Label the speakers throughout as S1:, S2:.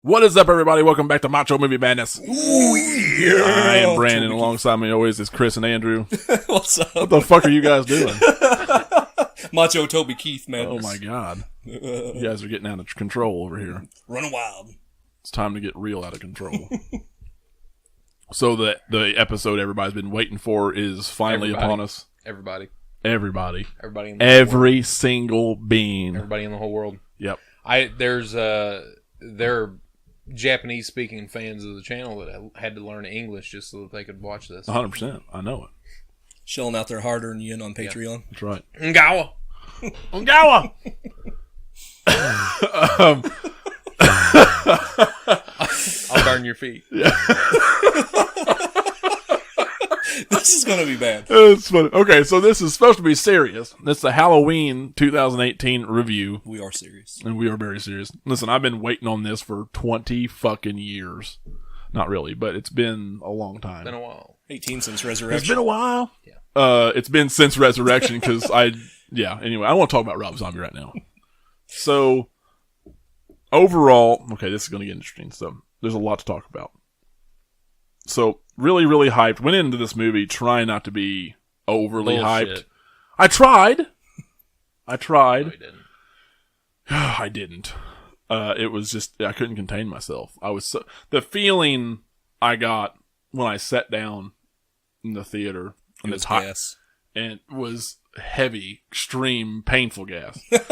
S1: What is up, everybody? Welcome back to Macho Movie Madness.
S2: Ooh, yeah.
S1: I am Brandon. Alongside me always is Chris and Andrew.
S2: What's up?
S1: What the fuck are you guys doing?
S2: Macho Toby Keith, man.
S1: Oh my god. You guys are getting out of control over here.
S2: Running wild.
S1: It's time to get real out of control. So the episode everybody's been waiting for is finally upon us.
S3: Everybody.
S1: Everybody.
S3: Everybody in the whole
S1: Every
S3: world.
S1: single being.
S3: Everybody in the whole world.
S1: Yep.
S3: There are Japanese speaking fans of the channel that had to learn English just so that they could watch this.
S1: 100%. I know it.
S2: Shelling out their hard-earned yen on Patreon.
S1: That's right.
S3: Ngawa.
S1: Ongawa!
S3: I'll burn your feet.
S2: This is going to be bad.
S1: It's funny. Okay, so this is supposed to be serious. It's the Halloween 2018 review.
S2: We are serious.
S1: And we are very serious. Listen, I've been waiting on this for 20 fucking years. Not really, but it's been a long time.
S3: It's been a while.
S2: 18 since Resurrection.
S1: It's been a while.
S3: Yeah.
S1: It's been since Resurrection because anyway, I don't want to talk about Rob Zombie right now. So, overall, okay, this is going to get interesting. So, there's a lot to talk about. So, really, really hyped. Went into this movie trying not to be overly hyped. I tried.
S3: No, you didn't.
S1: I didn't. It was just, I couldn't contain myself. The feeling I got when I sat down in the theater,
S2: It was gas.
S1: and it was heavy, extreme, painful gas. Dude,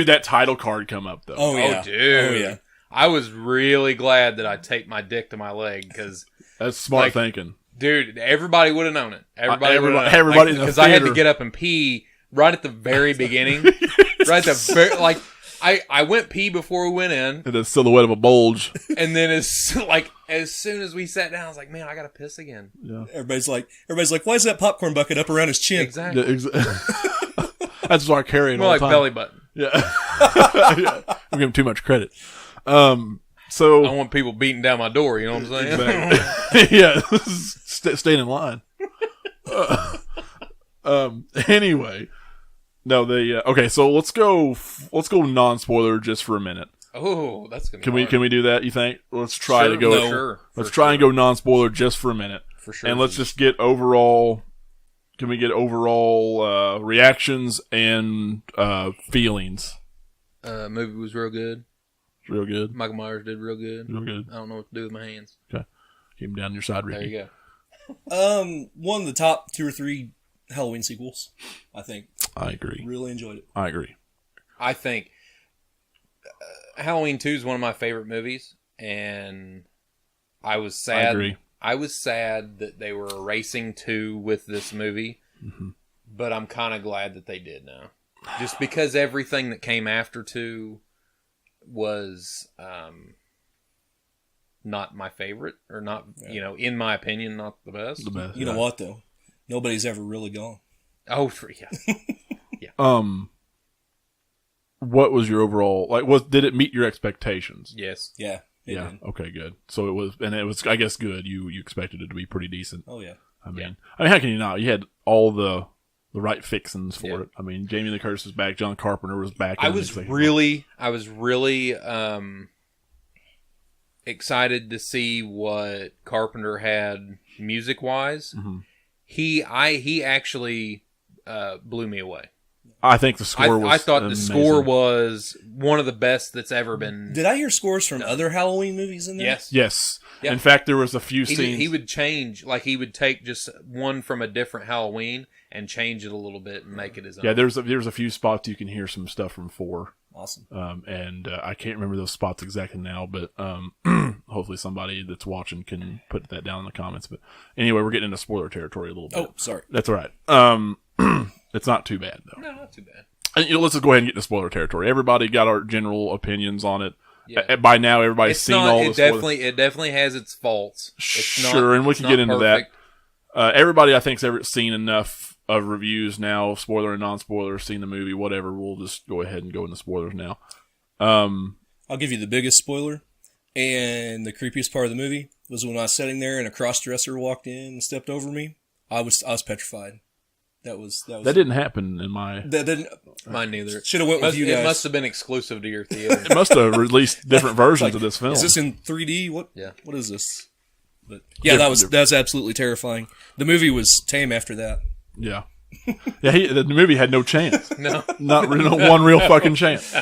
S1: that title card come up though.
S2: Oh, yeah.
S3: Oh, dude.
S2: Oh, yeah.
S3: I was really glad that I taped my dick to my leg because,
S1: That's smart thinking.
S3: dude, everybody would have known it. Everybody would have known
S1: everybody
S3: it.
S1: in the
S3: Because I had to
S1: theater.
S3: get up and pee right at the very beginning. Right at the very, I went pee before we went in.
S1: And the silhouette of a bulge.
S3: And then as soon as we sat down, I was like, man, I gotta piss again.
S1: Yeah.
S2: Everybody's like, why is that popcorn bucket up around his chin?
S3: Exactly.
S1: That's why I carry it
S3: More
S1: all
S3: like
S1: the time.
S3: belly button.
S1: Yeah. Yeah. I'm giving too much credit. So
S3: I want people beating down my door, you know what I'm saying?
S1: Exactly. Yeah, staying in line. Anyway, no, okay. So let's go non-spoiler just for a minute.
S3: Oh, that's gonna be
S1: Can
S3: hard.
S1: we do that? You think? Let's try to go.
S3: No, sure.
S1: Let's
S3: For
S1: try
S3: sure.
S1: and go non-spoiler just for a minute,
S3: For sure.
S1: and let's just get overall. Can we get overall reactions and feelings?
S3: Movie was real good.
S1: Real good.
S3: Michael Myers did real good.
S1: Real good.
S3: I don't know what to do with my hands.
S1: Okay, keep them down your side, Ricky.
S3: There you
S2: One of the top 2 or 3 Halloween sequels, I think.
S1: I agree.
S2: Really enjoyed it.
S1: I agree.
S3: I think Halloween 2 is one of my favorite movies, and I was sad.
S1: I agree.
S3: I was sad that they were erasing 2 with this movie, but I'm kind of glad that they did now. Just because everything that came after 2 was not my favorite, or not, in my opinion, not the best.
S1: The best.
S2: You know what, though? Nobody's ever really gone.
S3: Oh, yeah.
S1: What was your overall did it meet your expectations?
S3: Yes.
S2: Yeah. It
S1: Yeah.
S2: did.
S1: Okay, good. So it was, I guess, good. You expected it to be pretty decent.
S2: Oh, yeah.
S1: I mean, how can you not? You had all the right fixings for it. I mean, Jamie Lee Curtis was back. John Carpenter was back.
S3: I was really excited to see what Carpenter had music wise.
S1: Mm-hmm.
S3: He actually blew me away.
S1: I think the score was.
S3: I thought
S1: amazing.
S3: the score was one of the best that's ever been.
S2: Did I hear scores from other Halloween movies in there?
S3: Yes.
S1: Yes.
S3: Yeah.
S1: In fact, there was a few scenes.
S3: He would change, like he would take just one from a different Halloween and change it a a little bit and make it his own.
S1: Yeah, there's a few spots you can hear some stuff from 4.
S2: Awesome.
S1: And I can't remember those spots exactly now, but hopefully somebody that's watching can put that down in the comments. But anyway, we're getting into spoiler territory a little bit.
S2: Oh, sorry.
S1: That's all right. It's not too bad though.
S3: No, not too bad.
S1: And, let's just go ahead and get into spoiler territory. Everybody got our general opinions on it.
S3: Yeah.
S1: By now, everybody's seen all the spoilers.
S3: It definitely has its faults.
S1: And we can get into that. Everybody, I think, has ever seen enough of reviews now, spoiler and non-spoiler, seen the movie, whatever. We'll just go ahead and go into spoilers now.
S2: I'll give you the biggest spoiler. And the creepiest part of the movie was when I was sitting there and a cross-dresser walked in and stepped over me. I was petrified.
S1: That didn't happen in my.
S2: That didn't.
S3: Mine neither.
S2: Should have went with you guys.
S3: It must have been exclusive to your theater.
S1: It must have released different versions of this film.
S2: Is this in 3D? What?
S3: Yeah.
S2: What is this? But yeah, that's absolutely terrifying. The movie was tame after that.
S1: Yeah. Yeah, the movie had no chance.
S3: No.
S1: Not one real fucking chance.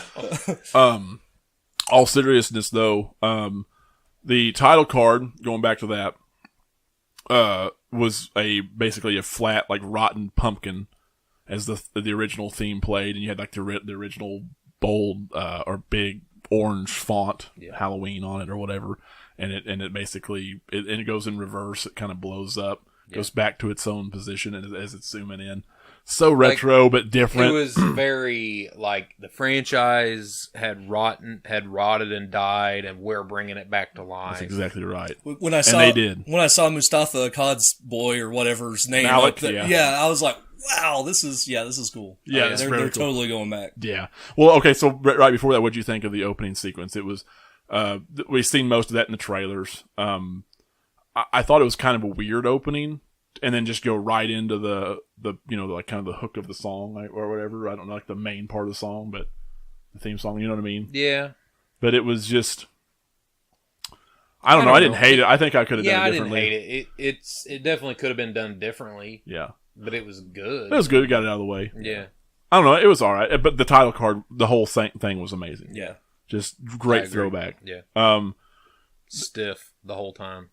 S1: All seriousness, though, the title card, going back to that, was basically a flat, like, rotten pumpkin as the original theme played, and you had, like, the original bold or big orange font, Halloween on it or whatever, and it basically, it goes in reverse, it kind of blows up, goes back to its own position as it's zooming in. So retro, but different.
S3: It was very, like, the franchise had rotted and died, and we're bringing it back to life.
S1: That's exactly right.
S2: When I saw Mustafa Akkad's boy or whatever's name
S1: Malik,
S2: up there, I was like, wow, this is cool.
S1: Yeah,
S2: they're
S1: cool.
S2: totally going back.
S1: Yeah. Well, okay, so right before that, what did you think of the opening sequence? It was, we've seen most of that in the trailers. I thought it was kind of a weird opening, and then just go right into the like kind of the hook of the song, like, or whatever. I don't know, like the main part of the song, but the theme song, you know what I mean?
S3: Yeah.
S1: But it was just, I don't know. I didn't hate it. I think I could have done it differently.
S3: Yeah, I didn't hate it. It definitely could have been done differently.
S1: Yeah.
S3: But it was good.
S1: It was good. It got it out of the way.
S3: Yeah.
S1: I don't know. It was all right. But the title card, the whole thing was amazing.
S2: Yeah.
S1: Just great throwback.
S3: Yeah. Stiff the whole time.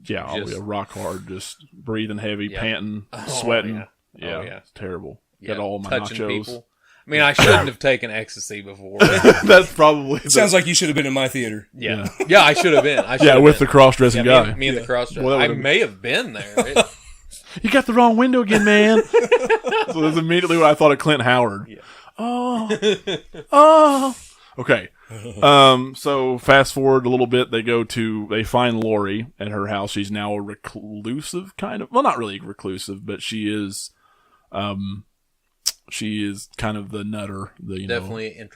S1: Yeah, rock hard, just breathing heavy, panting, sweating. Yeah, it's terrible. Got all my
S3: touching
S1: nachos.
S3: People. I mean, I shouldn't have taken ecstasy before.
S1: That's probably.
S2: Sounds like you should have been in my theater.
S3: Yeah, I should have been.
S1: With the cross-dressing guy.
S3: Me and the cross-dressing. I may have been there.
S1: You got the wrong window again, man. So that's immediately what I thought of Clint Howard. Yeah. Oh. Okay. So fast forward a little bit, they find Lori at her house. She's now a reclusive kind of, well, not really reclusive, but she is kind of the nutter,
S3: definitely an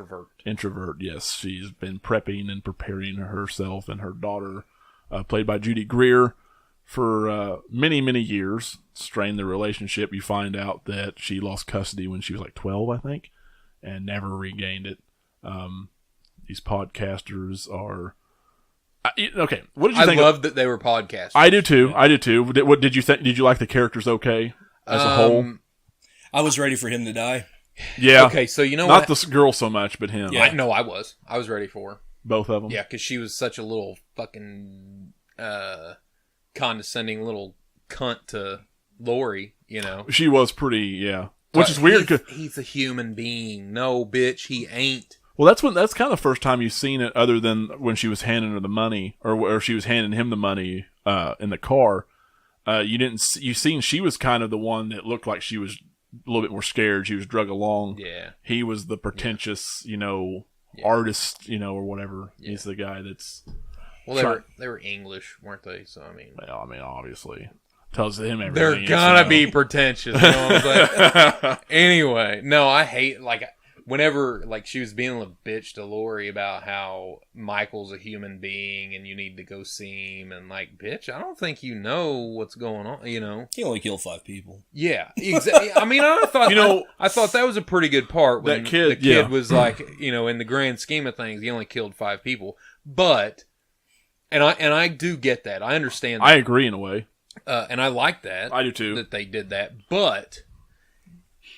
S1: introvert. Yes. She's been prepping and preparing herself and her daughter, played by Judy Greer, for many, many years. Strained the relationship. You find out that she lost custody when she was like 12, I think, and never regained it. These podcasters are okay. What did you think?
S3: I loved that they were podcasters.
S1: I do too. What did you think? Did you like the characters? Okay, as a whole.
S2: I was ready for him to die.
S1: Yeah.
S3: Okay, so you know
S1: not the girl so much, but him.
S3: Yeah. I was ready for her.
S1: Both of them.
S3: Yeah, because she was such a little fucking condescending little cunt to Lori. You know,
S1: she was pretty. Yeah, which is weird.
S3: He's a human being. No, bitch, he ain't.
S1: Well, that's kind of the first time you've seen it, other than when she was handing her the money, or she was handing him the money in the car. You seen she was kind of the one that looked like she was a little bit more scared. She was drug along.
S3: Yeah.
S1: He was the pretentious, artist, or whatever. Yeah. He's the guy that's.
S3: Well, they were English, weren't they? So I mean.
S1: Well, obviously. Tells him everything.
S3: They're gonna be pretentious. You know what I'm saying? Anyway, no, I hate whenever she was being a bitch to Lori about how Michael's a human being and you need to go see him, and bitch, I don't think you know what's going on. He
S2: only killed 5 people.
S3: Yeah, exactly. I mean, I thought I thought that was a pretty good part when the kid was in the grand scheme of things, he only killed 5 people, but and I do get that. I understand that.
S1: I agree in a way.
S3: And I like that.
S1: I do too.
S3: That they did that. But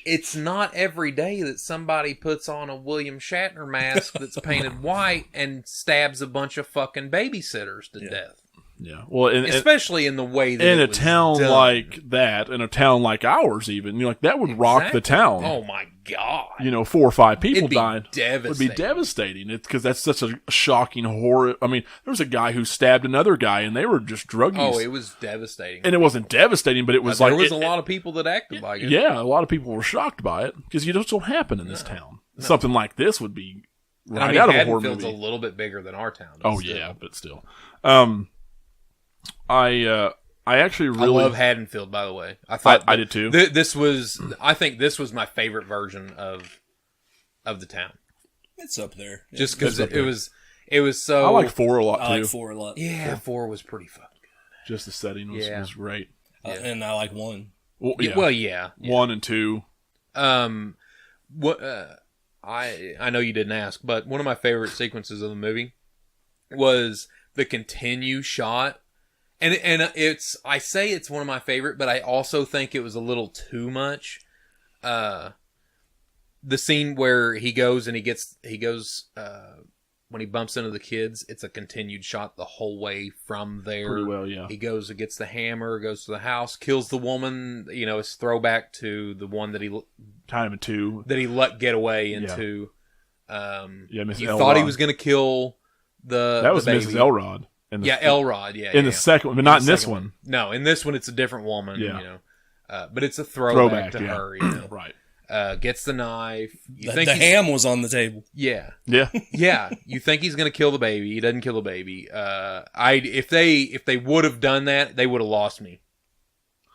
S3: it's not every day that somebody puts on a William Shatner mask that's painted white and stabs a bunch of fucking babysitters to death.
S1: Yeah. Well,
S3: especially in the way that
S1: in a town
S3: done.
S1: Like that, in a town like ours, even that would rock the town.
S3: Oh my god!
S1: 4 or 5 people died.
S3: Devastating.
S1: It would be devastating. It's because that's such a shocking horror. I mean, there was a guy who stabbed another guy, and they were just drug use.
S3: Oh, it was devastating.
S1: And it wasn't devastating, but it was
S3: there was a lot of people that acted like it.
S1: Yeah, a lot of people were shocked by it because just don't happen in this town. No. Something like this would be right out of a horror movie.
S3: Haddonfield's a little bit bigger than our town.
S1: Oh
S3: still.
S1: Yeah, but still. I actually really
S3: I love Haddonfield. By the way, I
S1: did too.
S3: I think this was my favorite version of the town.
S2: It's up there,
S3: just because it was so.
S1: I like 4 a lot too.
S2: I like 4 a lot.
S3: Yeah, 4 was pretty fucking good.
S1: Just the setting was great.
S2: And I like 1.
S1: Well,
S3: Well, yeah.
S1: 1 and 2.
S3: What I know you didn't ask, but one of my favorite sequences of the movie was the continue shot. And I say it's one of my favorite, but I also think it was a little too much. The scene where he goes when he bumps into the kids, it's a continued shot the whole way from there.
S1: Pretty well, yeah.
S3: He goes and gets the hammer, goes to the house, kills the woman. It's throwback to the one that he
S1: Time and 2.
S3: that he let get away into.
S1: Mrs.
S3: You
S1: Elrod.
S3: thought he was going to kill
S1: That was
S3: baby.
S1: Mrs. Elrod.
S3: Elrod.
S1: In the second one, but not in this one.
S3: No, in this one it's a different woman.
S1: Yeah.
S3: But it's a throwback to
S1: yeah.
S3: her.
S1: Right.
S3: Gets the knife.
S2: The ham was on the table.
S3: Yeah.
S1: Yeah.
S3: Yeah. You think he's going to kill the baby. He doesn't kill the baby. If they would have done that, they would have lost me.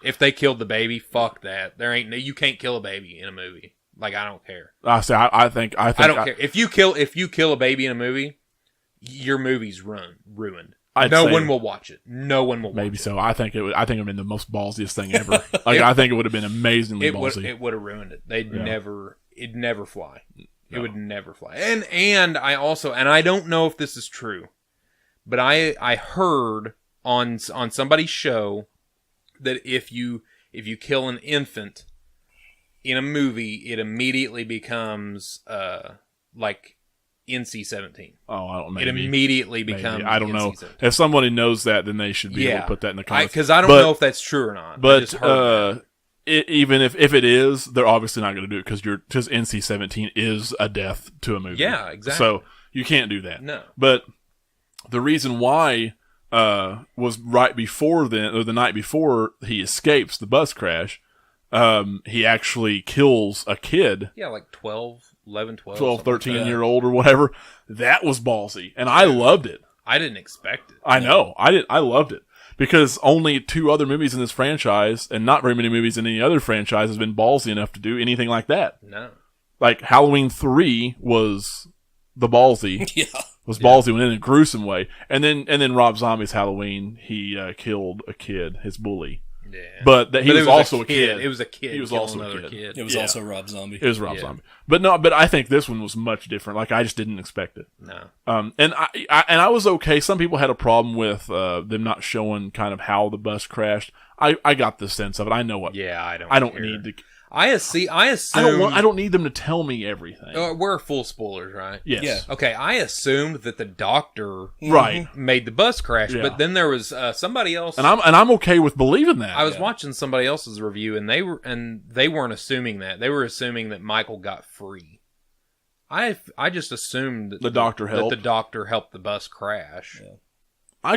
S3: If they killed the baby, fuck that. You can't kill a baby in a movie. Like, I don't care.
S1: I think
S3: I don't care. If you kill a baby in a movie, your movie's ruined. No one will watch it. No one will watch it.
S1: Maybe so. I think it would have been the most ballsiest thing ever. I think it would have been amazingly ballsy.
S3: It would have ruined it. It'd never fly. It would never fly. And I don't know if this is true, but I heard on somebody's show that if you kill an infant in a movie, it immediately becomes like NC-17.
S1: Oh, I don't know.
S3: It immediately becomes.
S1: I don't know.
S3: NC-17.
S1: If somebody knows that, then they should be able to put that in the comments.
S3: Because I don't know if that's true or not.
S1: But even if it is, they're obviously not going to do it because NC-17 is a death to a movie.
S3: Yeah, exactly.
S1: So you can't do that.
S3: No.
S1: But the reason why was right before then, or the night before he escapes the bus crash. He actually kills a kid.
S3: Yeah, like 12,
S1: 13-year-old or whatever. That was ballsy. And I loved it.
S3: I didn't expect it.
S1: I know. I loved it. Because only 2 other movies in this franchise, and not very many movies in any other franchise, has been ballsy enough to do anything like that.
S3: No.
S1: Like, Halloween 3 was the ballsy.
S2: Yeah.
S1: Was ballsy in a gruesome way. And then Rob Zombie's Halloween, he killed a kid, his bully.
S3: Yeah.
S1: But he was also a kid.
S3: It was a kid.
S1: He was also a kid.
S2: It was also Rob Zombie.
S1: It was Rob Zombie. But I think this one was much different. Like, I just didn't expect it.
S3: No.
S1: And I was okay. Some people had a problem with them not showing kind of how the bus crashed. I got the sense of it. I know what.
S3: Yeah,
S1: I don't need to.
S3: I assume.
S1: I don't need them to tell me everything.
S3: We're full spoilers, right?
S1: Yes.
S2: Yeah.
S3: Okay, I assumed that the doctor
S1: Right.
S3: made the bus crash,
S1: Yeah.
S3: but then there was somebody else.
S1: And I'm okay with believing that.
S3: I was watching somebody else's review, and they weren't assuming that. They were assuming that Michael got free. I just assumed that
S1: the doctor helped.
S3: That the doctor helped the bus crash.
S1: Yeah.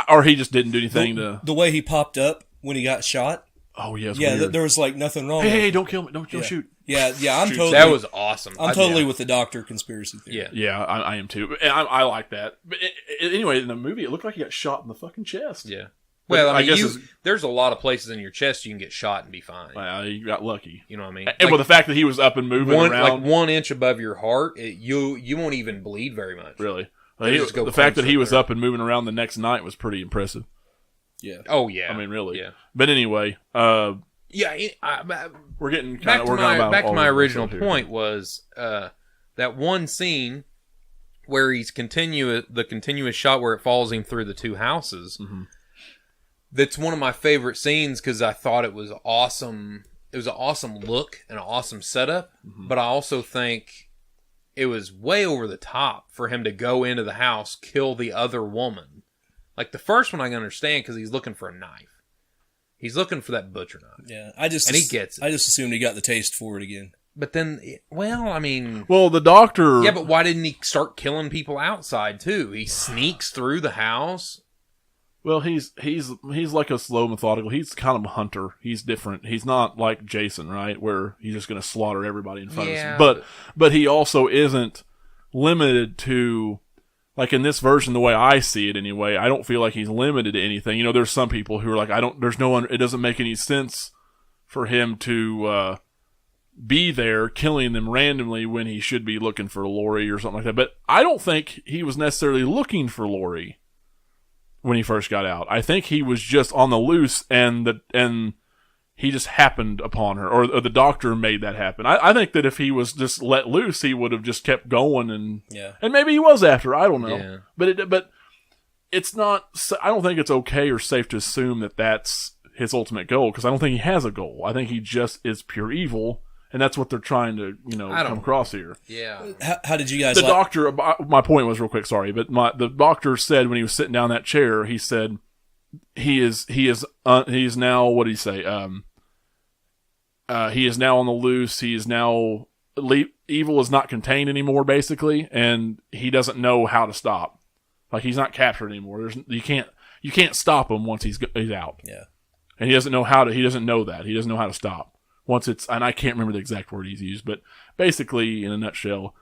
S1: Or he just didn't do anything to.
S2: The way he popped up when he got shot.
S1: Oh yes.
S2: Yeah,
S1: weird.
S2: there was like nothing wrong.
S1: Hey, don't kill me! Don't shoot!
S2: Yeah. I'm totally.
S3: That was awesome.
S2: I'm totally with the doctor conspiracy theory.
S3: Yeah.
S1: Yeah, I am too. And I like that. But anyway, in the movie, it looked like he got shot in the fucking chest.
S3: Yeah. Well,
S1: I guess
S3: there's a lot of places in your chest you can get shot and be fine.
S1: You got lucky.
S3: You know what I mean?
S1: And with the fact that he was up and moving around,
S3: like 1 inch above your heart, you won't even bleed very much.
S1: Really,
S3: just go
S1: the fact that he was
S3: there.
S1: up and moving around the next night was pretty impressive.
S2: Yeah.
S3: Oh yeah.
S1: I mean, really.
S3: Yeah.
S1: But anyway,
S3: Yeah.
S1: we're getting
S3: Back
S1: kind of
S3: to my original point was that one scene where he's the continuous shot where it follows him through the 2 houses.
S1: Mm-hmm.
S3: That's one of my favorite scenes because I thought it was awesome. It was an awesome look and an awesome setup, but I also think it was way over the top for him to go into the house, kill the other woman. Like the first one I can understand because he's looking for a knife. He's looking for that butcher knife.
S2: Yeah,
S3: and he gets it.
S2: I just assumed he got the taste for it again.
S3: But then,
S1: the doctor.
S3: Yeah, but why didn't he start killing people outside too? He sneaks through the house.
S1: Well, he's like a slow, methodical. He's kind of a hunter. He's different. He's not like Jason, right, where he's just going to slaughter everybody in front of him. But he also isn't limited to. Like in this version, the way I see it anyway, I don't feel like he's limited to anything. You know, there's some people who are like, it doesn't make any sense for him to be there killing them randomly when he should be looking for Lori or something like that. But I don't think he was necessarily looking for Lori when he first got out. I think he was just on the loose and he just happened upon her, or the doctor made that happen. I think that if he was just let loose, he would have just kept going, and maybe he was after. I don't know,
S3: Yeah.
S1: but it's not. I don't think it's okay or safe to assume that that's his ultimate goal, because I don't think he has a goal. I think he just is pure evil, and that's what they're trying to come across here.
S3: Yeah.
S2: How did you guys?
S1: The doctor. My point was real quick. Sorry, but the doctor said when he was sitting down in that chair, he said he is now, what did he say? He is now on the loose. He is now evil is not contained anymore, basically, and he doesn't know how to stop. Like, he's not captured anymore. You can't stop him once he's out.
S2: Yeah,
S1: and he doesn't know how to. He doesn't know that. He doesn't know how to stop once it's. And I can't remember the exact word he's used, but basically, in a nutshell,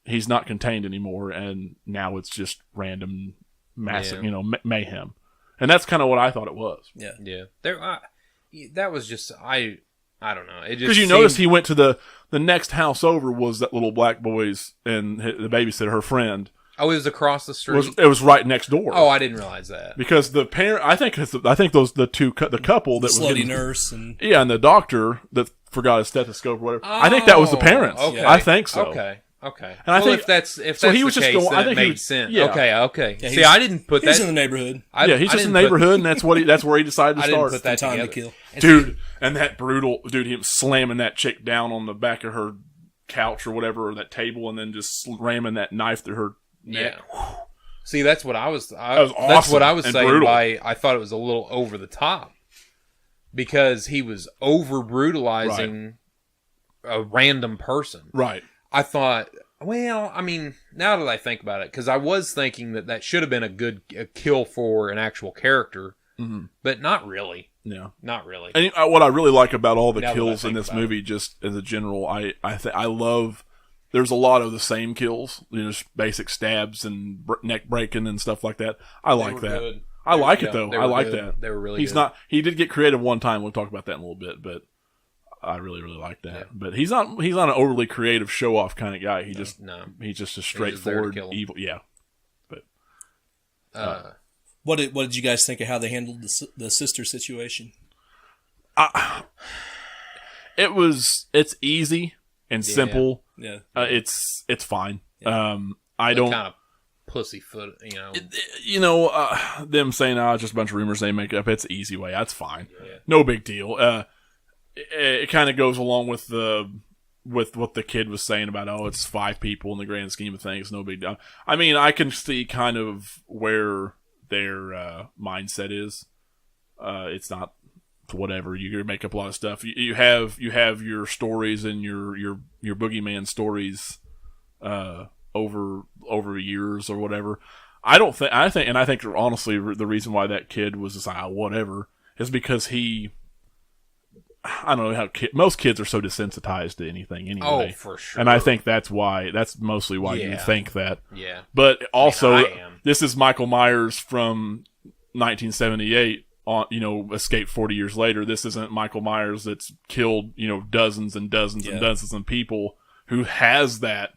S1: he's not contained anymore, and now it's just random massive, mayhem. And that's kind of what I thought it was.
S2: Yeah.
S3: That was just I don't know.
S1: Because notice he went to the next house over was that little black boy's, and the babysitter, her friend.
S3: Oh, it was across the street.
S1: It was right next door.
S3: Oh, I didn't realize that.
S1: Because the parent, I think the couple that was
S2: slutty nurse and
S1: the doctor that forgot his stethoscope or whatever. I think that was the parents.
S3: Okay.
S1: I think so.
S3: Okay.
S1: And I think
S3: if that's
S1: so he
S3: the
S1: was just
S3: case,
S1: going. I
S3: then
S1: think
S3: it
S1: he
S3: made
S1: was,
S3: sense.
S1: Yeah.
S3: Okay.
S2: Yeah,
S3: See, I didn't put that.
S2: He's in the neighborhood.
S1: He's just in the neighborhood, and that's where he decided to
S3: I
S1: start.
S3: didn't put that
S2: time to
S3: together.
S2: kill.
S1: Dude, and that brutal dude, him slamming that chick down on the back of her couch or whatever, or that table, and then just ramming that knife through her neck.
S3: Yeah. See, that's what I was.
S1: That was awesome.
S3: That's what I was saying.
S1: Brutal.
S3: I thought it was a little over the top because he was over brutalizing a random person.
S1: Right.
S3: I thought. Well, I mean, now that I think about it, because I was thinking that should have been a kill for an actual character, but not really.
S1: Yeah,
S3: not really.
S1: And what I really like about all the
S3: Now
S1: kills in this movie, just as a general, I love. There's a lot of the same kills, just basic stabs and neck breaking and stuff like that. I like that.
S3: Good.
S1: I like it though. I like
S3: good.
S1: that.
S3: They were really.
S1: He's
S3: good.
S1: not. He did get creative one time. We'll talk about that in a little bit, but. I really, really like that.
S3: Yeah.
S1: But he's not an overly creative show off kind of guy. He's just a straightforward evil. Yeah. But
S2: what did you guys think of how they handled the sister situation?
S1: It's easy and simple.
S2: Yeah.
S1: It's fine.
S2: Yeah.
S1: I don't
S3: kind of pussyfoot,
S1: them saying it's just a bunch of rumors they make up. It's an easy way. That's fine.
S3: Yeah.
S1: No big deal. It kind of goes along with what the kid was saying about it's 5 people in the grand scheme of things, no big deal. I mean, I can see kind of where their mindset is. It's not whatever, you make up a lot of stuff. You have your stories and your boogeyman stories over years or whatever. I think honestly the reason why that kid was just like whatever is because I don't know how most kids are so desensitized to anything anyway.
S3: Oh, for sure.
S1: And I think that's mostly why you think that.
S3: Yeah.
S1: But also,
S3: I am.
S1: This is Michael Myers from 1978. Escaped 40 years later. This isn't Michael Myers that's killed dozens and dozens and dozens of people who has that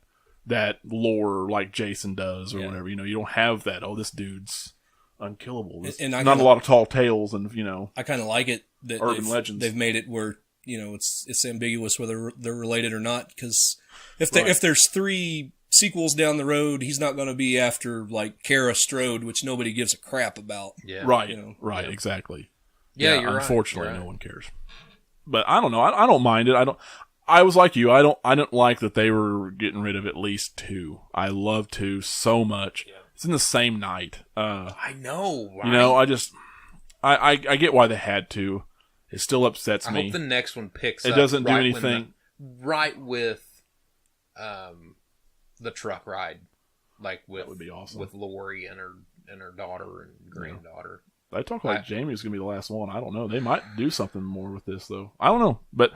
S1: lore like Jason does or whatever. You don't have that. Oh, this dude's unkillable.
S2: And
S1: not a lot of tall tales and
S2: I kind of like it that
S1: urban legends.
S2: They've made it where it's ambiguous whether they're related or not, because if there's 3 sequels down the road, he's not going to be after like Kara Strode, which nobody gives a crap about.
S3: Yeah.
S1: Right. Right. Exactly.
S3: Yeah. You're
S1: unfortunately,
S3: right.
S1: no one cares. But I don't know. I don't mind it. I was like you. I don't like that they were getting rid of at least 2. I love 2 so much. Yeah. It's in the same night.
S3: I know. Right?
S1: I get why they had to. It still upsets me.
S3: I hope the next one picks up.
S1: It doesn't do anything.
S3: Right with the truck ride. Like with,
S1: that would be awesome.
S3: With Lori and her daughter and granddaughter.
S1: They talk like Jamie's going to be the last one. I don't know. They might do something more with this, though. I don't know. But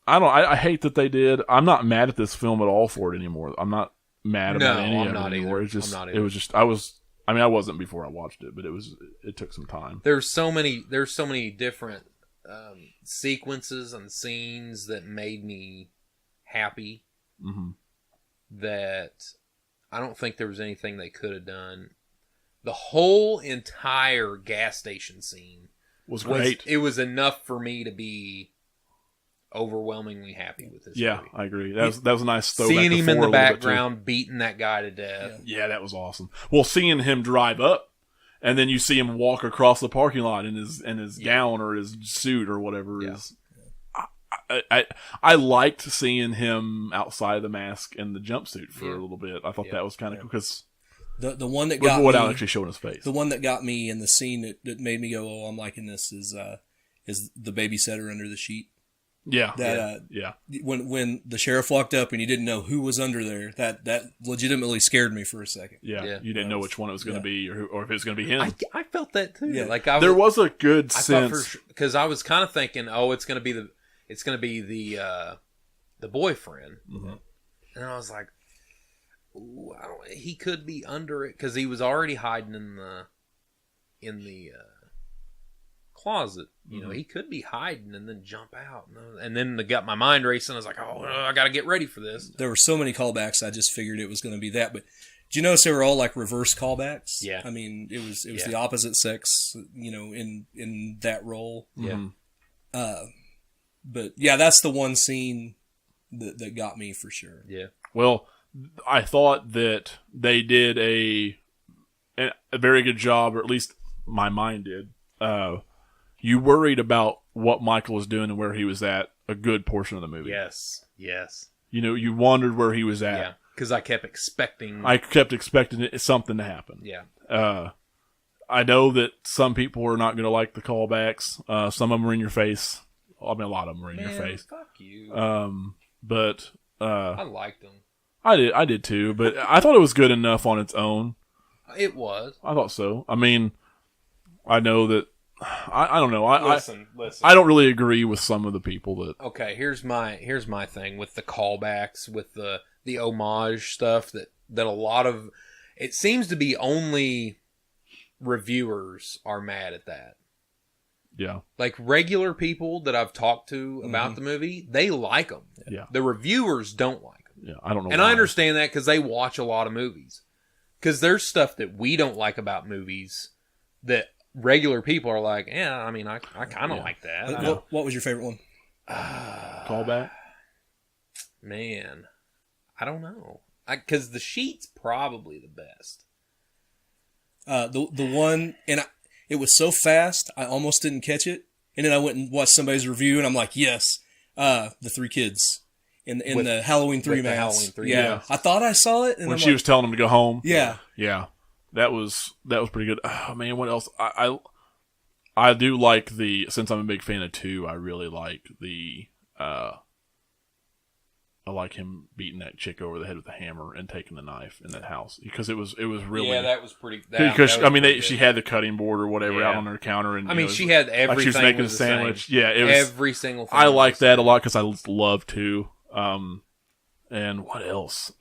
S1: I hate that they did. I'm not mad at this film at all for it anymore. I'm not mad about any of it anymore. It's just, it was just, I wasn't before I watched it, but it took some time.
S3: There's so many different sequences and scenes that made me happy that I don't think there was anything they could have done. The whole entire gas station scene
S1: was great.
S3: It was enough for me to be overwhelmingly happy with this movie.
S1: I agree. That was a nice throwback.
S3: Seeing
S1: to
S3: him in
S1: 4
S3: the
S1: a little bit,
S3: background beating that guy to death.
S1: Yeah, that was awesome. Well, seeing him drive up, and then you see him walk across the parking lot in his gown or his suit or whatever it is. I liked seeing him outside the mask and the jumpsuit for a little bit. I thought that was kind of cool because
S2: the one that got
S1: without
S2: me,
S1: actually showing his face.
S2: the one that got me in the scene that made me go, "Oh, I'm liking this," is the babysitter under the sheet.
S1: Yeah,
S2: When the sheriff walked up and you didn't know who was under there, that legitimately scared me for a second.
S1: Yeah. You didn't know which one it was going to be or if it was going to be him.
S3: I felt that too.
S2: Yeah.
S3: Like
S1: there was a good sense
S3: because I was kind of thinking, oh, it's going to be the boyfriend, and I was like, ooh, he could be under it because he was already hiding in the closet. You know, he could be hiding and then jump out, and then got my mind racing. I was like, oh, I got to get ready for this.
S2: There were so many callbacks. I just figured it was going to be that. But did you notice they were all like reverse callbacks?
S3: Yeah.
S2: I mean, it was the opposite sex, in that role.
S3: Yeah.
S2: But yeah, that's the one scene that got me for sure.
S3: Yeah.
S1: Well, I thought that they did a very good job, or at least my mind did. You worried about what Michael was doing and where he was at a good portion of the movie.
S3: Yes.
S1: You wondered where he was at.
S3: Yeah. Because I kept expecting
S1: something to happen.
S3: Yeah.
S1: I know that some people are not going to like the callbacks. Some of them are in your face. I mean, a lot of them are in your face.
S3: Fuck you.
S1: But
S3: I liked them.
S1: I did too. But I thought it was good enough on its own.
S3: It was.
S1: I thought so. I mean, I know that. I don't know.
S3: Listen.
S1: I don't really agree with some of the people that.
S3: Okay, here's my thing with the callbacks, with the homage stuff that a lot of it seems to be only reviewers are mad at that.
S1: Yeah.
S3: Like regular people that I've talked to about the movie, they like them.
S1: Yeah.
S3: The reviewers don't like them.
S1: Yeah. I don't know.
S3: And
S1: why.
S3: I understand that because they watch a lot of movies. Because there's stuff that we don't like about movies that regular people are like, yeah, I mean, I kind of like that.
S2: What was your favorite one?
S1: Callback?
S3: Man, I don't know. Because the sheet's probably the best.
S2: The one, and it was so fast, I almost didn't catch it. And then I went and watched somebody's review, and I'm like, yes, the 3 kids in the Halloween 3 mask.
S3: Halloween 3
S2: yeah. I thought I saw it. And
S1: when she was telling him to go home.
S2: Yeah.
S1: Yeah. That was pretty good. Oh, man, what else? I do like since I'm a big fan of 2, I really like I like him beating that chick over the head with a hammer and taking the knife in that house because it was really
S3: that was pretty.
S1: Because she had the cutting board or whatever out on her counter and
S3: she had everything.
S1: Like she was making a
S3: the
S1: sandwich.
S3: Same.
S1: Yeah, it was
S3: every single thing.
S1: I like that a lot because I love 2. And what else?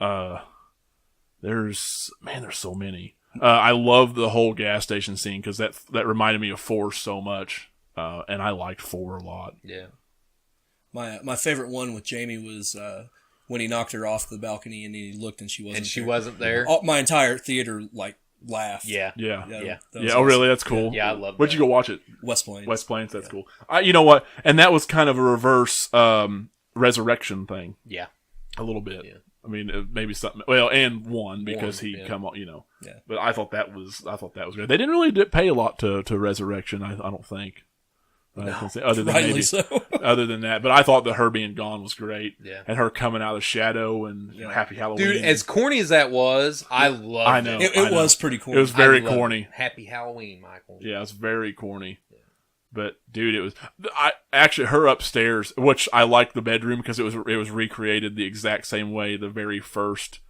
S1: There's so many. I love the whole gas station scene because that reminded me of 4 so much, and I liked 4 a lot.
S3: Yeah.
S2: My favorite one with Jamie was when he knocked her off the balcony and he looked and she wasn't there. My entire theater laughed.
S1: Yeah.
S2: Awesome.
S1: Oh, really? That's cool.
S3: Yeah, I love that.
S1: Where'd you go watch it?
S2: West Plains.
S1: That's cool. You know what? And that was kind of a reverse resurrection thing.
S3: Yeah.
S1: A little bit.
S3: Yeah.
S1: I mean, maybe something. Well, and 1 because he come on,
S2: Yeah.
S1: But I thought that was good. They didn't really pay a lot to Resurrection. I don't think. Other than that, but I thought that her being gone was great.
S3: Yeah.
S1: And her coming out of the shadow and Happy Halloween.
S3: Dude, as corny as that was, I loved it.
S2: It was pretty corny.
S1: It was very corny.
S3: Happy Halloween, Michael.
S1: Yeah, it was very corny. Yeah. But dude, it was actually her upstairs, which I liked the bedroom because it was recreated the exact same way the very first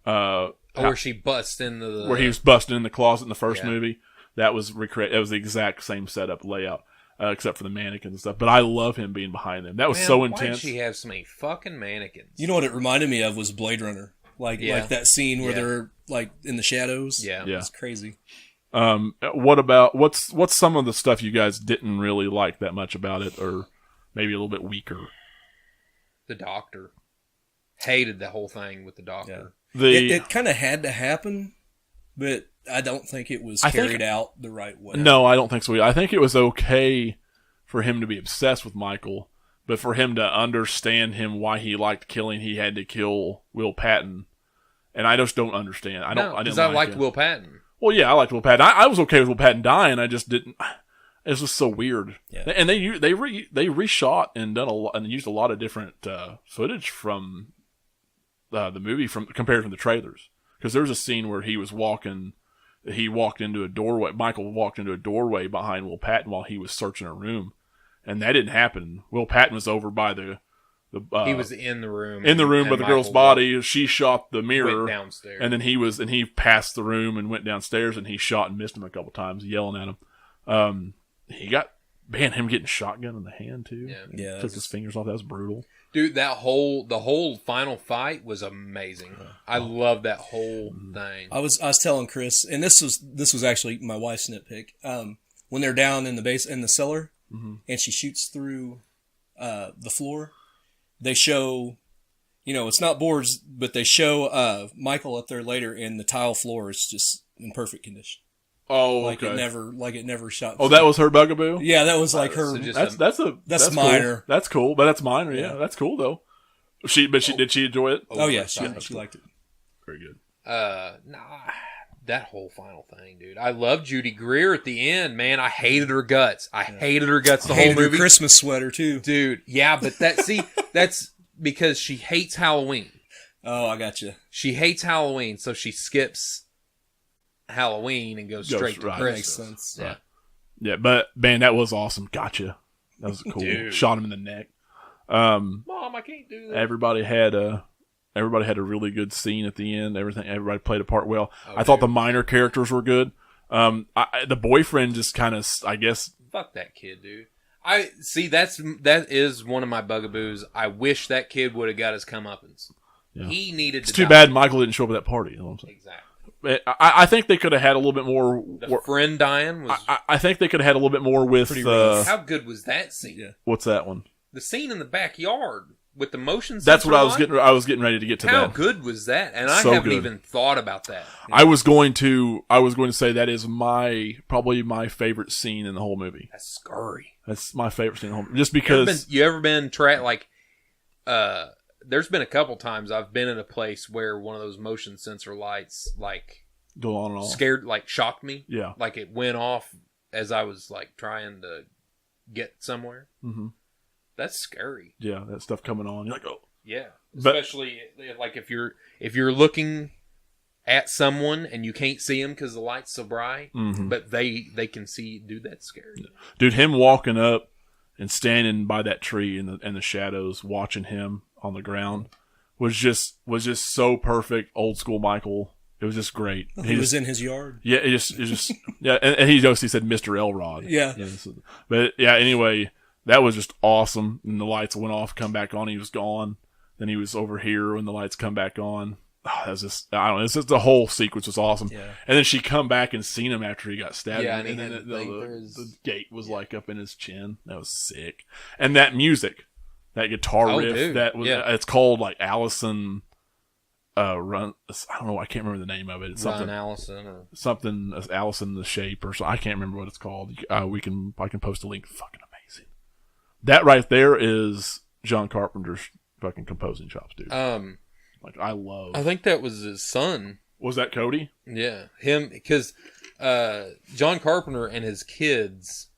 S3: where she busts into
S1: where he was busting in the closet in the first movie. That was recreated. It was the exact same setup layout. Except for the mannequins and stuff. But I love him being behind them. That was so intense. Why did
S3: she have so many fucking mannequins?
S2: You know what it reminded me of was Blade Runner. Like that scene where they're like in the shadows.
S3: Yeah.
S2: It's crazy.
S1: What's some of the stuff you guys didn't really like that much about it, or maybe a little bit weaker?
S3: The doctor. Hated the whole thing with the doctor.
S2: Yeah. It kind of had to happen, but I don't think it was
S1: I think-
S2: carried out the right way.
S1: No, I don't think so. I think it was okay for him to be obsessed with Michael, but for him to understand him why he liked killing, he had to kill Will Patton. And I just don't understand. I
S3: No, because I liked Will Patton.
S1: Well, yeah, I liked Will Patton. I was okay with Will Patton dying. I just didn't. It was just so weird.
S2: Yeah.
S1: And they reshot and done and used a lot of different footage from the movie compared to the trailers. Because there's a scene where he walked into a doorway. Michael walked into a doorway behind Will Patton while he was searching a room, and that didn't happen. Will Patton was over by
S3: he was in the room.
S1: by the
S3: Michael
S1: girl's body. She shot the mirror
S3: went downstairs.
S1: and then he passed the room and went downstairs, and he shot and missed him a couple times, yelling at him. Him getting shotgun in the hand too.
S2: Yeah,
S1: Took his fingers off. That was brutal.
S3: Dude, the whole final fight was amazing. I love that whole thing.
S2: I was telling Chris, and this was actually my wife's nitpick. When they're down in the cellar, and she shoots through the floor, they show, it's not boards, but they show Michael up there later, and the tile floor is just in perfect condition.
S1: Oh,
S2: okay. It never shot.
S1: Oh, that was her bugaboo.
S2: Yeah, that was like her.
S3: So
S2: that's
S1: Cool.
S2: minor.
S1: That's cool, but that's minor. Yeah, that's cool though. Did she enjoy it?
S2: Oh yeah, she liked it.
S1: Very good.
S3: That whole final thing, dude. I love Judy Greer at the end, man. I hated her guts. I hated her guts the whole movie.
S2: Her Christmas sweater too,
S3: dude. Yeah, but that's because she hates Halloween.
S2: Oh, I got you.
S3: She hates Halloween, so she skips Halloween and goes straight to Christmas.
S2: Makes sense.
S3: Yeah.
S1: Yeah, but man, that was awesome. Gotcha. That was cool.
S3: Dude.
S1: Shot him in the neck.
S3: Mom, I can't do that.
S1: Everybody had a really good scene at the end. Everybody played a part well. I thought the minor characters were good. The boyfriend just kind of, I guess.
S3: Fuck that kid, dude. I see. That is one of my bugaboos. I wish that kid would have got his comeuppance. Yeah. He needed.
S1: It's too bad Michael didn't show up at that party. You know what I'm saying?
S3: Exactly.
S1: I think they could have had a little bit more.
S3: The friend dying was.
S1: I think they could have had a little bit more with.
S3: How good was that scene? Yeah.
S1: What's that one?
S3: The scene in the backyard with the motion sensor.
S1: That's what I was getting ready to get to.
S3: How good was that? And I haven't even thought about that.
S1: I was going to say that is probably my favorite scene in the whole movie.
S3: That's scary.
S1: That's my favorite scene in the whole movie. Just because
S3: you ever been there's been a couple times I've been in a place where one of those motion sensor lights
S1: go on and on.
S3: Scared, shocked me.
S1: Yeah.
S3: Like it went off as I was trying to get somewhere.
S1: Mm-hmm.
S3: That's scary.
S1: Yeah, that stuff coming on. You're like, oh.
S3: Yeah. Especially if you're looking at someone and you can't see them because the light's so bright, but they can see. Dude, that's scary.
S1: Yeah. Dude, him walking up and standing by that tree in the shadows, watching him on the ground was just so perfect. Old school Michael. It was just great.
S2: He was in his yard.
S1: Yeah, it just yeah, and he said Mr. Elrod.
S2: Yeah.
S1: But yeah, anyway, that was just awesome. And the lights went off, come back on, he was gone. Then he was over here when the lights come back on. Oh, that was just, I don't know, it's just the whole sequence was awesome.
S2: Yeah.
S1: And then she come back and seen him after he got stabbed.
S3: Yeah,
S1: and then the gate was up in his chin. That was sick. And that music, that guitar riff,
S3: dude.
S1: that was, it's called Allison, Run, I don't know, I can't remember the name of it. It's something
S3: Allison or
S1: something Allison the Shape or something. I can't remember what it's called. I can post a link. Fucking amazing. That right there is John Carpenter's fucking composing chops, dude. I
S3: think that was his son.
S1: Was that Cody?
S3: Yeah, him, because John Carpenter and his kids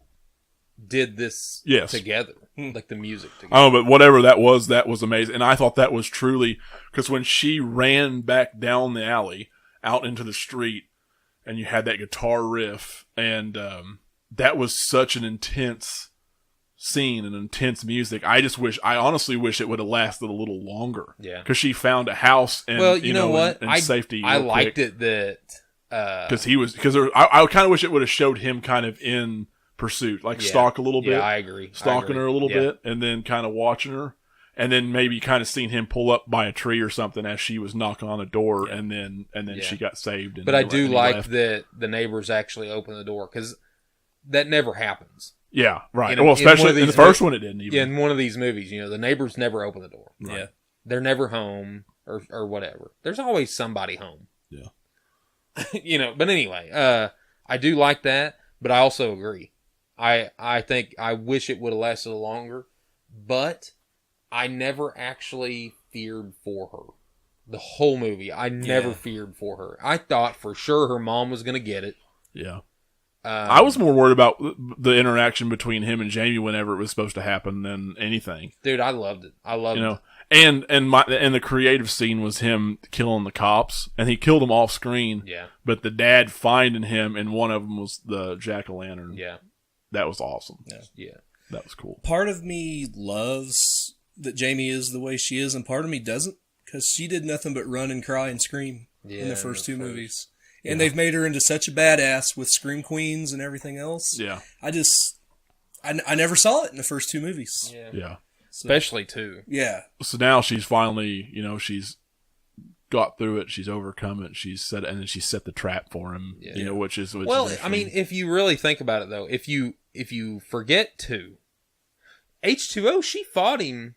S3: did this together, the music together.
S1: Oh, but whatever that was amazing. And I thought that was truly, because when she ran back down the alley out into the street and you had that guitar riff, and that was such an intense scene and intense music. I honestly wish it would have lasted a little longer.
S3: Yeah.
S1: Because she found a house and,
S3: well, you know what?
S1: And safety.
S3: I liked it that,
S1: I kind of wish it would have showed him kind of in pursuit, stalk a little bit.
S3: Yeah, I agree.
S1: Stalking her a little bit and then kind of watching her. And then maybe kind of seeing him pull up by a tree or something as she was knocking on the door, and then she got saved.
S3: But I do like that the neighbors actually opened the door, because that never happens.
S1: Yeah, right. Especially in the first one, it didn't even.
S3: Yeah, in one of these movies, the neighbors never open the door.
S1: Right.
S3: Yeah, they're never home or whatever. There's always somebody home.
S1: Yeah.
S3: But anyway, I do like that, but I also agree. I think I wish it would have lasted longer, but I never actually feared for her. The whole movie, I never feared for her. I thought for sure her mom was going to get it. Yeah.
S1: I was more worried about the interaction between him and Jamie whenever it was supposed to happen than anything.
S3: Dude, I loved it. I loved it.
S1: And the creative scene was him killing the cops, and he killed them off screen.
S3: Yeah. But
S1: the dad finding him, and one of them was the jack-o'-lantern.
S3: Yeah.
S1: That was awesome.
S3: Yeah.
S1: That was cool.
S2: Part of me loves that Jamie is the way she is, and part of me doesn't, because she did nothing but run and cry and scream in the first two movies. And they've made her into such a badass with Scream Queens and everything else.
S1: Yeah.
S2: I never saw it in the first two movies.
S1: Yeah.
S2: So,
S3: especially two.
S2: Yeah.
S1: So now she's finally, she's got through it. She's overcome it. She's set, and then she set the trap for him. Which is
S3: I mean, if you really think about it, though, if you forget two, H2O, she fought him.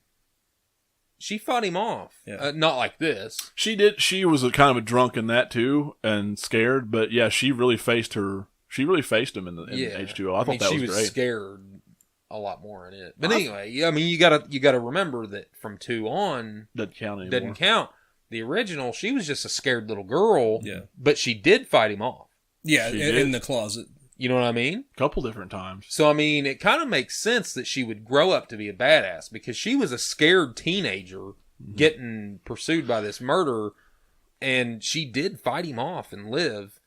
S3: She fought him off. Yeah. Not like this.
S1: She did. She was kind of a drunk in that too, and scared. But yeah, she really faced him in H2O. I thought that was great. She was
S3: scared a lot more in it. But anyway, I mean, you gotta remember that from 2 on
S1: doesn't count anymore.
S3: Doesn't count. The original, she was just a scared little girl.
S2: Yeah.
S3: But she did fight him off.
S2: Yeah, in the closet.
S3: You know what I mean?
S1: A couple different times.
S3: So, I mean, it kind of makes sense that she would grow up to be a badass because she was a scared teenager getting pursued by this murder, and she did fight him off and live.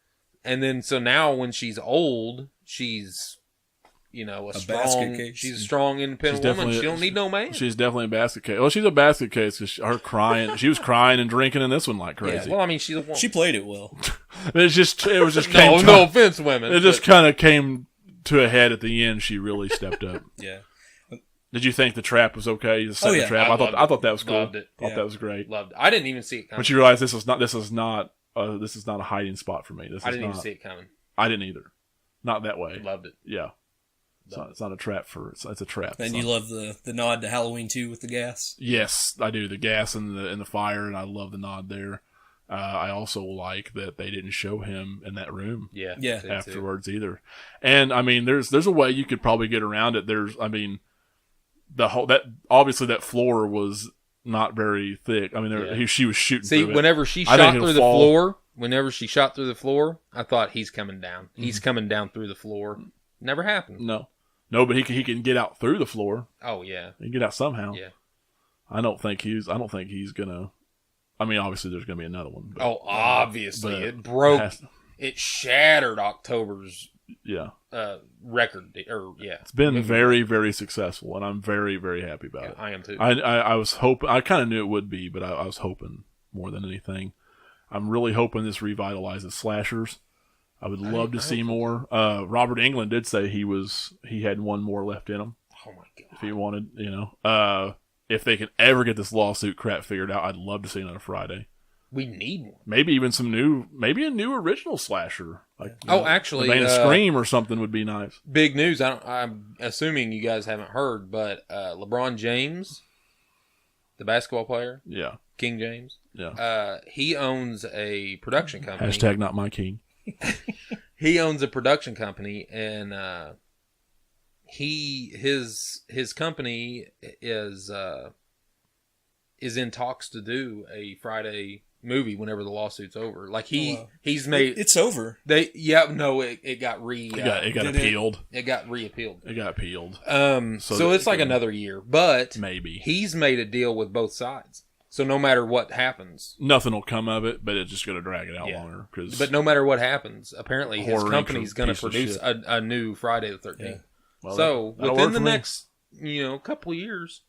S3: And then, so now when she's old, she's, a strong, she's a strong, independent woman. She don't need no man.
S1: She's definitely a basket case. Well, she's a basket case because her crying, she was crying and drinking in this one like crazy.
S3: Yeah, well, I mean, she's a woman.
S2: She played it well.
S1: it was just
S3: no offense, women.
S1: It just kind of came to a head at the end. She really stepped up.
S2: Yeah.
S1: Did you think the trap was okay? The trap. I thought that was cool.
S3: Loved it.
S1: I thought that was great.
S3: Loved it. I didn't even see it coming.
S1: But you realize this is not a hiding spot for me.
S3: I didn't even see it coming.
S1: I didn't either. Not that way.
S3: Loved it.
S1: Yeah. It's not a trap it's a trap.
S2: And you love the nod to Halloween 2 with the gas?
S1: Yes, I do. The gas and the fire, and I love the nod there. I also like that they didn't show him in that room afterwards either. And I mean, there's a way you could probably get around it. Obviously that floor was not very thick. I mean, she was shooting through it.
S3: Whenever she shot through the floor, I thought he's coming down. Mm-hmm. He's coming down through the floor. Never happened.
S1: No, but he can get out through the floor.
S3: Oh yeah,
S1: he can get out somehow.
S3: Yeah,
S1: I don't think he's gonna. I mean, obviously there's gonna be another one. But,
S3: obviously it broke. It shattered October's record. It's
S1: been very, very successful, and I'm very, very happy about it.
S3: I am too.
S1: I was hoping. I kind of knew it would be, but I was hoping more than anything. I'm really hoping this revitalizes slashers. I would love to see more. Robert Englund did say he had one more left in him.
S3: Oh my god!
S1: If he wanted, if they can ever get this lawsuit crap figured out, I'd love to see another Friday.
S3: We need one.
S1: Maybe even maybe a new original slasher. Like
S3: actually,
S1: the Scream or something would be nice.
S3: Big news. I'm assuming you guys haven't heard, but LeBron James, the basketball player, King James, he owns a production company.
S1: # not my king.
S3: He owns a production company, and his company is in talks to do a Friday movie whenever the lawsuit's over. Like he's made
S2: it's over.
S3: It got
S1: appealed.
S3: It got reappealed.
S1: It got appealed.
S3: So it's like another year, but
S1: maybe
S3: he's made a deal with both sides. So no matter what happens,
S1: nothing will come of it, but it's just going to drag it out longer.
S3: But no matter what happens, apparently his company's going to produce a new Friday the 13th. Yeah.
S1: Well,
S3: so within the next, couple of years,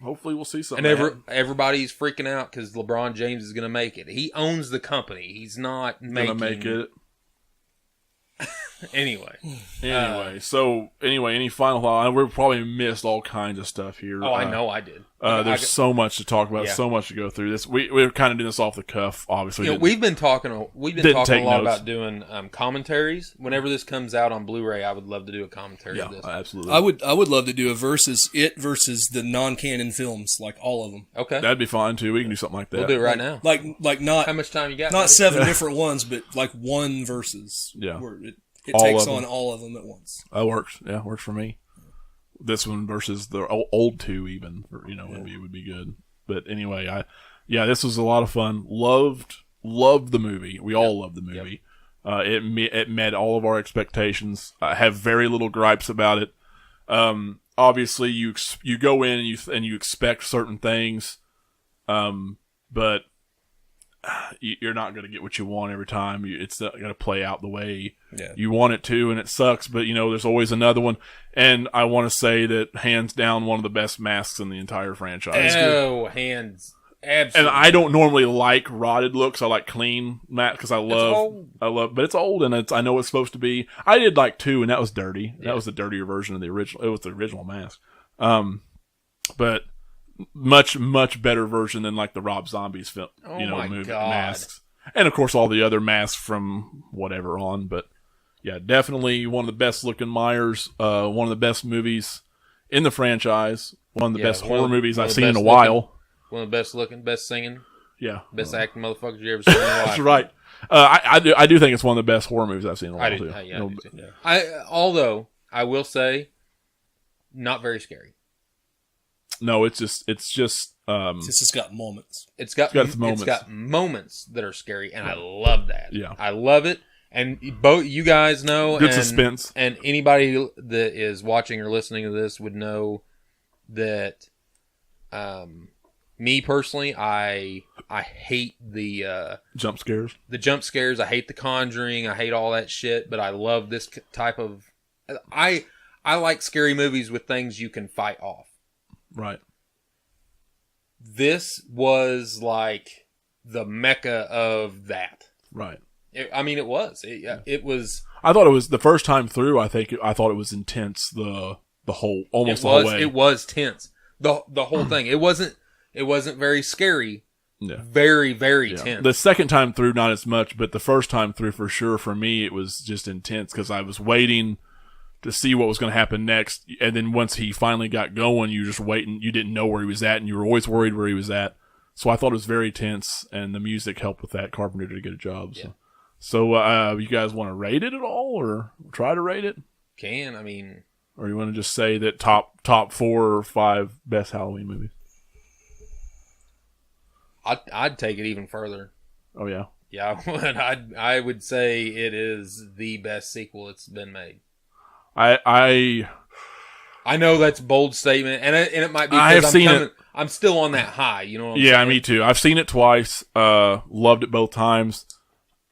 S1: hopefully we'll see something.
S3: And everybody's freaking out because LeBron James is going to make it. He owns the company. He's not going to make it. Anyway.
S1: Any final thought? We've probably missed all kinds of stuff here.
S3: Oh, I know I did.
S1: There's so much to talk about, so much to go through. This we're kind of doing this off the cuff, obviously.
S3: We've been talking a lot about doing commentaries. Whenever this comes out on Blu-ray, I would love to do a commentary of this.
S1: Absolutely.
S2: I would love to do a versus the non-canon films, like all of them.
S3: Okay,
S1: that'd be fine too. We can do something like that.
S3: We'll do it right now.
S2: Like not
S3: how much time you got?
S2: Not buddy? 7 different ones, but like one versus.
S1: Yeah,
S2: where it takes on all of them at once.
S1: That works. Yeah, works for me. This one versus the old two, even would be good. But anyway, this was a lot of fun. Loved the movie. We all loved the movie. Yep. It met all of our expectations. I have very little gripes about it. Obviously, you go in and you expect certain things, but you're not going to get what you want every time. It's not going to play out the way you want it to, and it sucks. But there's always another one. And I want to say that hands down, one of the best masks in the entire franchise.
S3: Oh, hands. Absolutely.
S1: And I don't normally like rotted looks. I like clean matte because I love, but it's old and I know it's supposed to be. I did like 2, and that was dirty. Yeah. That was the dirtier version of the original. It was the original mask. But much better version than like the Rob Zombie's film, movie masks. And of course all the other masks from whatever on, but yeah, definitely one of the best looking Myers, one of the best movies in the franchise, one of the best horror movies I've seen in a while.
S3: One of the best looking, best singing, best acting motherfuckers you ever seen in your life.
S1: That's right. I do think it's one of the best horror movies I've seen in a while too.
S3: I do too. Although I will say, not very scary.
S1: No, it's just
S2: got moments.
S3: It's got moments that are scary, and I love that.
S1: Yeah,
S3: I love it. And both you guys know,
S1: good suspense.
S3: And anybody that is watching or listening to this would know that. Me personally, I hate the
S1: jump scares.
S3: The jump scares. I hate The Conjuring. I hate all that shit. But I love this type of. I like scary movies with things you can fight off.
S1: Right.
S3: This was like the mecca of that.
S1: Right.
S3: It was. It was.
S1: I thought it was the first time through. I thought it was intense. The whole the whole way.
S3: It was tense. The whole thing. It wasn't very scary.
S1: Yeah.
S3: Very, very tense.
S1: The second time through, not as much, but the first time through, for sure, for me, it was just intense because I was waiting to see what was going to happen next. And then once he finally got going, you just waiting. You didn't know where he was at, and you were always worried where he was at. So I thought it was very tense, and the music helped with that. Carpenter did a good job.
S3: Yeah.
S1: So you guys want to rate it at all, or try to rate it?
S3: Or
S1: you want to just say that top 4 or 5 best Halloween movies?
S3: I'd take it even further.
S1: Oh yeah.
S3: Yeah, I would say it is the best sequel that's been made.
S1: I
S3: know that's a bold statement, and it might be
S1: I have seen it.
S3: I'm still on that high, you know what I'm
S1: saying?
S3: Yeah,
S1: me too. I've seen it twice. Loved it both times.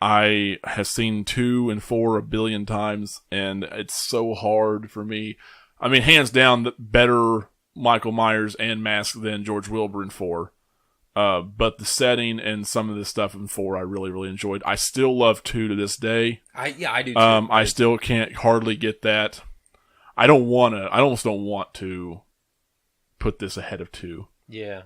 S1: I have seen 2 and 4 a billion times, and it's so hard for me. Hands down, the better Michael Myers and Mask than George Wilbur in 4. But the setting and some of the stuff in 4 I really, really enjoyed. I still love 2 to this day.
S3: I do too.
S1: I still can't hardly get that. I almost don't want to put this ahead of 2.
S3: Yeah.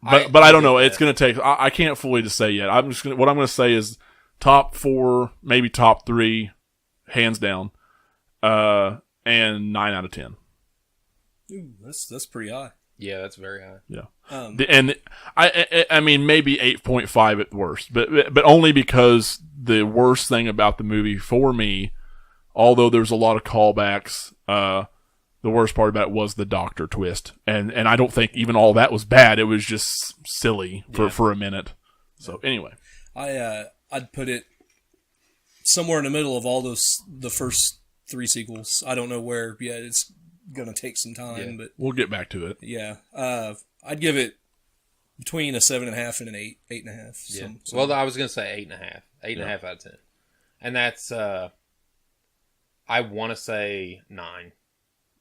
S1: But I don't know. It's going to take, I can't fully just say yet. What I'm going to say is top 4, maybe top 3, hands down, and 9 out of 10.
S2: Ooh, that's pretty high.
S3: Yeah, that's very high.
S1: Yeah. And I mean, maybe 8.5 at worst, but only because the worst thing about the movie for me, although there's a lot of callbacks, the worst part about it was the doctor twist. And I don't think even all that was bad. It was just silly for a minute. So anyway,
S2: I'd put it somewhere in the middle of all the first 3 sequels. I don't know where yet. It's going to take some time, but
S1: we'll get back to it.
S2: Yeah. I'd give it between a 7.5 and an 8.5.
S3: Yeah. Well, I was going to say 8.5. 8.5 out of 10. And that's, I want to say 9.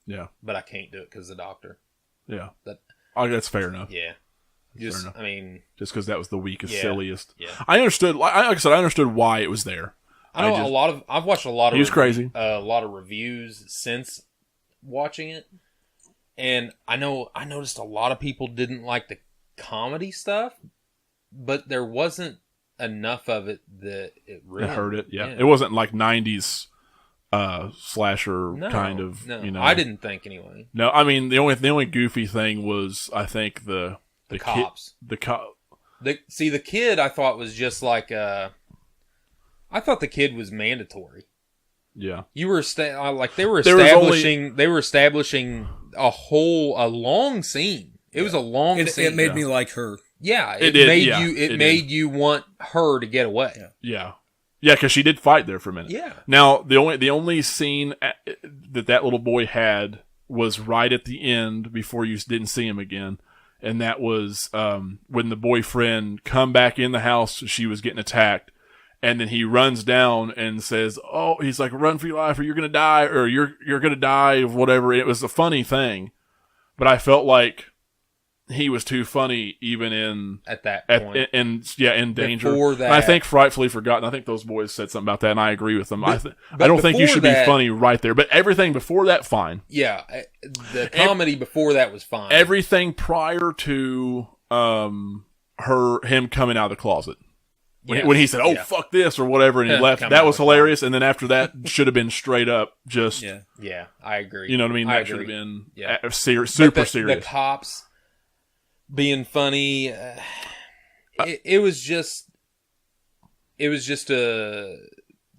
S1: Yeah.
S3: But I can't do it because of the doctor.
S1: Yeah. That's fair enough.
S3: Yeah. Just because that was the weakest, silliest.
S1: Yeah. I understood, like I said, I understood why it was there.
S3: I know I've watched a lot of.
S1: He was crazy.
S3: A lot of reviews since watching it, and I noticed a lot of people didn't like the comedy stuff, but there wasn't enough of it that it really
S1: hurt it. Yeah, it wasn't like 90s slasher kind of.
S3: No,
S1: you know,
S3: I didn't think anyway.
S1: No, I mean the only goofy thing was I think the
S3: cops.
S1: The
S3: kid I thought was just like I thought the kid was mandatory.
S1: Yeah,
S3: you were they were establishing a long scene. It was a long scene.
S2: It made me like her.
S3: Yeah,
S1: it
S3: made you want her to get away.
S1: Yeah, because she did fight there for a minute.
S3: Yeah.
S1: Now the only scene that little boy had was right at the end before you didn't see him again, and that was when the boyfriend come back in the house. She was getting attacked, and then he runs down and says, "Oh," he's like, "Run for your life, or you're gonna die, or you're gonna die of whatever." It was a funny thing, but I felt like he was too funny even in danger.
S3: Before that,
S1: and I think frightfully forgotten. I think those boys said something about that, and I agree with them. I don't think you should be funny right there, but everything before that, fine.
S3: Yeah, the comedy before that was fine.
S1: Everything prior to him coming out of the closet. When he said, "Oh, fuck this," or whatever, and he left, that was hilarious. And then after that, should have been straight up just...
S3: Yeah, I agree.
S1: You know what I mean? That should have been super serious.
S3: The cops being funny, it was just to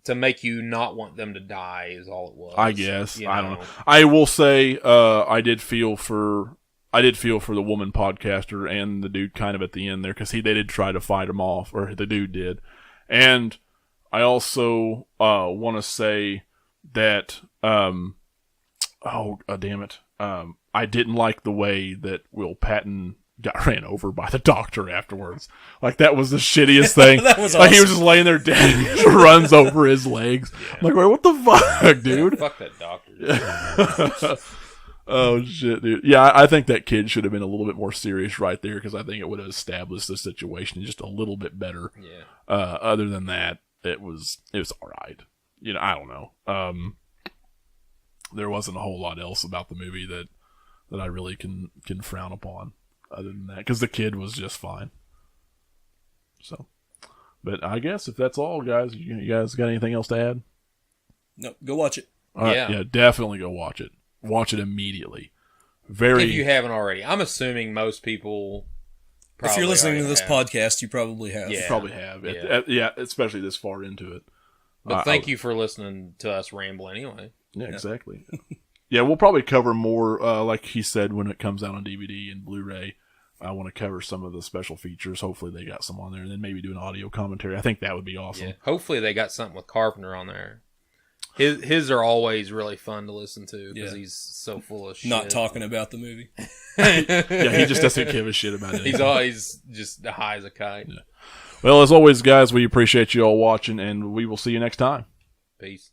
S3: make you not want them to die is all it was.
S1: I guess. I don't know. I will say I did feel for the woman podcaster and the dude kind of at the end there, because they did try to fight him off, or the dude did. And I also want to say that damn it, I didn't like the way that Will Patton got ran over by the doctor afterwards. Like, that was the shittiest thing.
S2: That was
S1: like
S2: awesome.
S1: He was just laying there dead and he just runs over his legs.
S3: Yeah.
S1: I'm like, wait, what the fuck, dude?
S3: Fuck that doctor.
S1: Oh shit, dude. Yeah, I think that kid should have been a little bit more serious right there, because I think it would have established the situation just a little bit better.
S3: Yeah.
S1: Other than that, it was all right. You know, I don't know. There wasn't a whole lot else about the movie that I really can frown upon, other than that, because the kid was just fine. So, but I guess if that's all, guys, you guys got anything else to add?
S2: No, go watch it.
S1: All right, yeah, definitely go watch it. Watch it immediately. If
S3: you haven't already. I'm assuming most people
S2: if you're listening to this podcast, you probably have.
S1: Yeah. You probably have. Yeah, especially this far into it.
S3: But thank you for listening to us ramble anyway.
S1: Yeah, exactly. Yeah, we'll probably cover more, like he said, when it comes out on DVD and Blu-ray. I want to cover some of the special features. Hopefully they got some on there, and then maybe do an audio commentary. I think that would be awesome.
S3: Yeah. Hopefully they got something with Carpenter on there. His are always really fun to listen to, because he's so full of shit.
S2: Not talking about the movie.
S1: Yeah, he just doesn't give a shit about it.
S3: He's always just high as a kite.
S1: Yeah. Well, as always, guys, we appreciate you all watching, and we will see you next time.
S3: Peace.